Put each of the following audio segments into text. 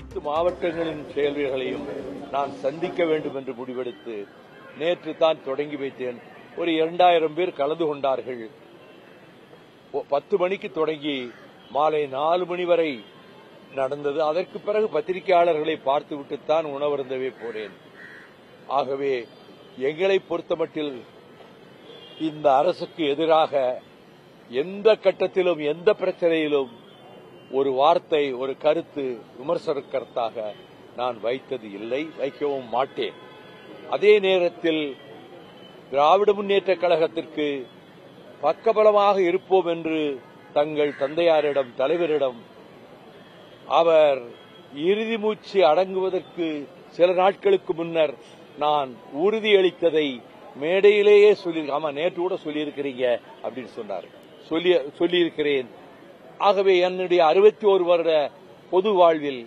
அனைத்து மாவட்டங்களின் செயல்களையும் நான் சந்திக்க வேண்டும் என்று முடிவெடுத்து நேற்று தான் தொடங்கி வைத்தேன். ஒரு 2000 பேர் கலந்து கொண்டார்கள். 10 மணிக்கு தொடங்கி மாலை 4 மணி வரை நடந்தது. அதற்கு பிறகு பத்திரிகையாளர்களை பார்த்துவிட்டுத்தான் உணவருந்தவே போனேன். ஆகவே எங்களை பொறுத்தமட்டில் இந்த அரசுக்கு எதிராக எந்த கட்டத்திலும் எந்த பிரச்சனையிலும் ஒரு வார்த்தை, ஒரு கருத்து, விமர்சன கருத்தாக நான் வைத்தது இல்லை, வைக்கவும் மாட்டேன். அதே நேரத்தில் திராவிட முன்னேற்ற கழகத்திற்கு பக்கபலமாக இருப்போம் என்று தங்கள் தந்தையாரிடம், தலைவரிடம் அவர் இறுதி மூச்சு அடங்குவதற்கு சில நாட்களுக்கு முன்னர் நான் உறுதியளித்ததை மேடையிலேயே நேற்று கூட சொல்லியிருக்கிறீங்க அப்படின்னு சொன்னார். சொல்லியிருக்கிறேன். ஆகவே என்னுடைய 61 வருட பொது வாழ்வில்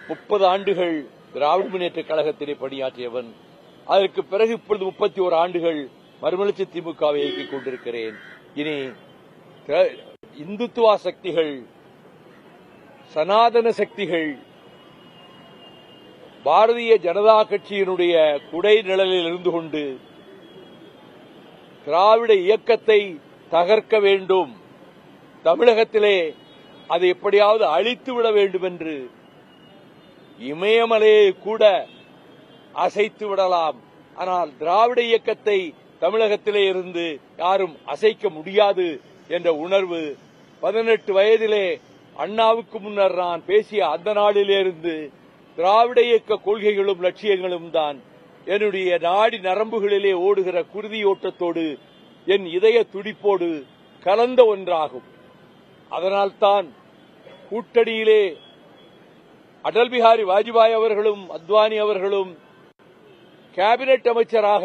30 ஆண்டுகள் திராவிட முன்னேற்ற கழகத்திலே பணியாற்றியவன். அதற்கு பிறகு இப்பொழுது 31 ஆண்டுகள் மறுமலர்ச்சி திமுகவை இயக்கிக் கொண்டிருக்கிறேன். இனி இந்துத்துவ சக்திகள், சனாதன சக்திகள் பாரதிய ஜனதா கட்சியினுடைய குடை நிழலில் இருந்து கொண்டு திராவிட இயக்கத்தை தகர்க்க வேண்டும், தமிழகத்திலே அதை எப்படியாவது அழித்துவிட வேண்டும் என்று இமயமலையை கூட அசைத்து விடலாம். ஆனால் திராவிட இயக்கத்தை தமிழகத்திலே இருந்து யாரும் அசைக்க முடியாது என்ற உணர்வு 18 வயதிலே அண்ணாவுக்கு முன்னர் நான் பேசிய அந்த நாளிலிருந்து திராவிட இயக்க கொள்கைகளும் லட்சியங்களும் தான் என்னுடைய நாடி நரம்புகளிலே ஓடுகிற குருதியோட்டத்தோடு என் இதய துடிப்போடு கலந்த ஒன்றாகும். அதனால்தான் கூட்டணியிலே அடல் பிஹாரி வாஜ்பாய் அவர்களும் அத்வானி அவர்களும் கேபினெட் அமைச்சராக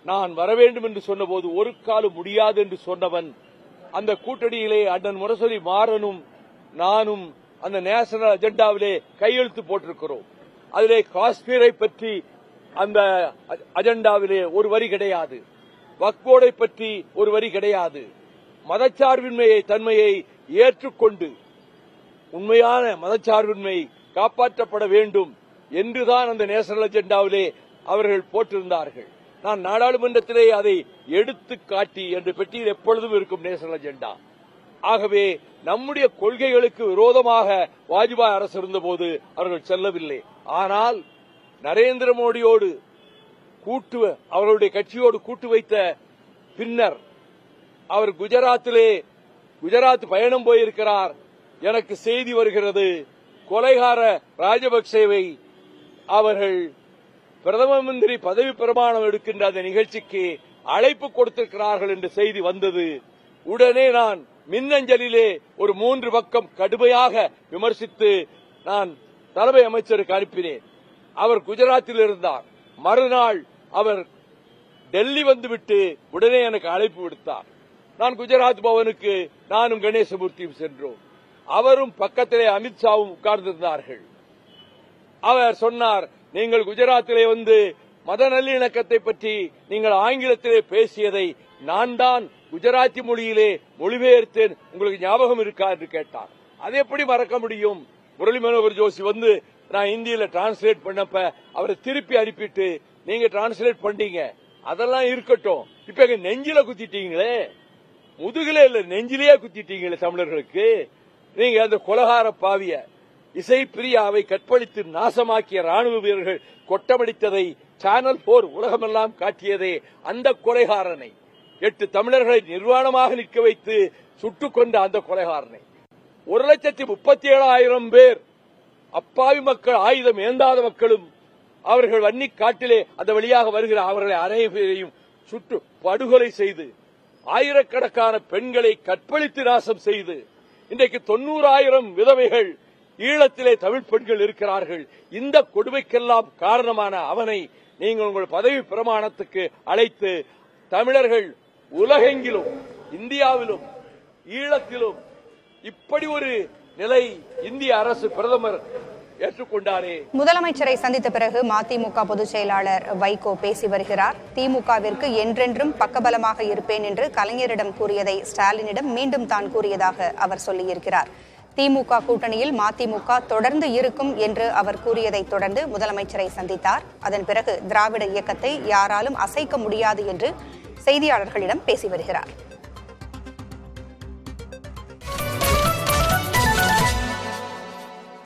நான் வர வேண்டும் என்று சொன்னபோது ஒரு காலம் முடியாது என்று சொன்னவன், அந்த கூட்டணியிலே அண்ணன் முரசொலி மாறனும் நானும் அந்த நேஷனல் அஜெண்டாவிலே கையெழுத்து போட்டிருக்கிறோம். அதிலே காஷ்மீரை பற்றி அந்த அஜெண்டாவிலே ஒரு வரி கிடையாது, வக்ஃப் போர்டை பற்றி ஒரு வரி கிடையாது. மதச்சார்பின்மையை தன்மையை ஏற்றுக்கொண்டு உண்மையான மதச்சார்பின்மை காப்பாற்றப்பட வேண்டும் என்றுதான் அந்த நேஷனல் அஜெண்டாவிலே அவர்கள் போட்டிருந்தார்கள். நான் நாடாளுமன்றத்திலே அதை எடுத்து காட்டி என்ற பெட்டியில் எப்பொழுதும் இருக்கும் நேஷனல் அஜெண்டா. ஆகவே நம்முடைய கொள்கைகளுக்கு விரோதமாக வாஜ்பாய் அரசு இருந்தபோது அவர்கள் செல்லவில்லை. ஆனால் நரேந்திர மோடியோடு அவர்களுடைய கட்சியோடு கூட்டு வைத்த பின்னர் அவர் குஜராத் பயணம் போயிருக்கிறார். எனக்கு செய்தி வருகிறது, கொலைகார ராஜபக்சேவை அவர்கள் பிரதம மந்திரி பதவி பிரமாணம் எடுக்கின்ற அந்த நிகழ்ச்சிக்கு அழைப்பு கொடுத்திருக்கிறார்கள் என்ற செய்தி வந்தது. உடனே நான் மின்னஞ்சலிலே ஒரு 3 பக்கம் கடுமையாக விமர்சித்து நான் தலைமை அமைச்சருக்கு அனுப்பினேன். அவர் குஜராத்தில் இருந்தார். மறுநாள் அவர் டெல்லி வந்துவிட்டு உடனே எனக்கு அழைப்பு விடுத்தார். நான் குஜராத் பவனுக்கு நானும் கணேசமூர்த்தியும் சென்றோம். அவரும் பக்கத்திலே அமித்ஷாவும் உட்கார்ந்திருந்தார்கள். அவர் சொன்னார், நீங்கள் குஜராத்திலே வந்து மத நல்லிணக்கத்தை பற்றி நீங்கள் ஆங்கிலத்திலே பேசியதை நான் தான் குஜராத்தி மொழியிலே மொழிபெயர்த்தேன், உங்களுக்கு ஞாபகம் இருக்கா என்று கேட்டார். அதை எப்படி மறக்க முடியும்? முரளி மனோகர் ஜோஷி வந்து நான் இந்தியில டிரான்ஸ்லேட் பண்ணப்ப அவரை திருப்பி அனுப்பிட்டு நீங்க டிரான்ஸ்லேட் பண்ணீங்க, அதெல்லாம் இருக்கட்டும். இப்ப எங்க நெஞ்சில குத்திட்டீங்களே, முதுகிலே இல்ல நெஞ்சிலேயே குத்திட்டீங்களே தமிழர்களுக்கு. நீங்க அந்த கொலகார பாவிய இசை பிரியாவை கற்பழித்து நாசமாக்கிய ராணுவ வீரர்கள் கொட்டமடித்ததை சேனல் 4 உலகமெல்லாம் காட்டியதே அந்த கொலைகாரனை, 8 தமிழர்களை நிர்வாணமாக நிற்க வைத்து சுட்டுக் கொண்ட அந்த கொலைகாரனை, 1,37,000 பேர் அப்பாவி மக்கள், ஆயுதம் ஏந்தாத மக்களும் அவர்கள் வன்னி காட்டிலே அந்த வழியாக வருகிற அவர்களை அனைவரையும் சுட்டு படுகொலை செய்து ஆயிரக்கணக்கான பெண்களை கற்பழித்து நாசம் செய்து இன்றைக்கு 90,000 விதவைகள் ஈழத்திலே தமிழ் பெண்கள் இருக்கிறார்கள். இந்த கொடுமைக்கெல்லாம் காரணமான அவனை நீங்கள் உங்கள் பதவி பிரமாணத்துக்கு அழைத்து தமிழர்கள் உலகெங்கிலும், இந்தியாவிலும், ஈழத்திலும் இப்படி ஒரு நிலை இந்திய அரசு பிரதமர் ஏற்றுக்கொண்டாரே. முதலமைச்சரை சந்தித்த பிறகு மதிமுக பொதுச் செயலாளர் வைகோ பேசி வருகிறார். திமுகவிற்கு என்றென்றும் பக்கபலமாக இருப்பேன் என்று கலைஞரிடம் கூறியதை ஸ்டாலினிடம் மீண்டும் தான் கூறியதாக அவர் சொல்லியிருக்கிறார். திமுக கூட்டணியில் மதிமுக தொடர்ந்து இருக்கும் என்று அவர் கூறியதைத் தொடர்ந்து முதலமைச்சரை சந்தித்தார். அதன் பிறகு திராவிட இயக்கத்தை யாராலும் அசைக்க முடியாது என்று செய்தியாளர்களிடம் பேசி வருகிறார்.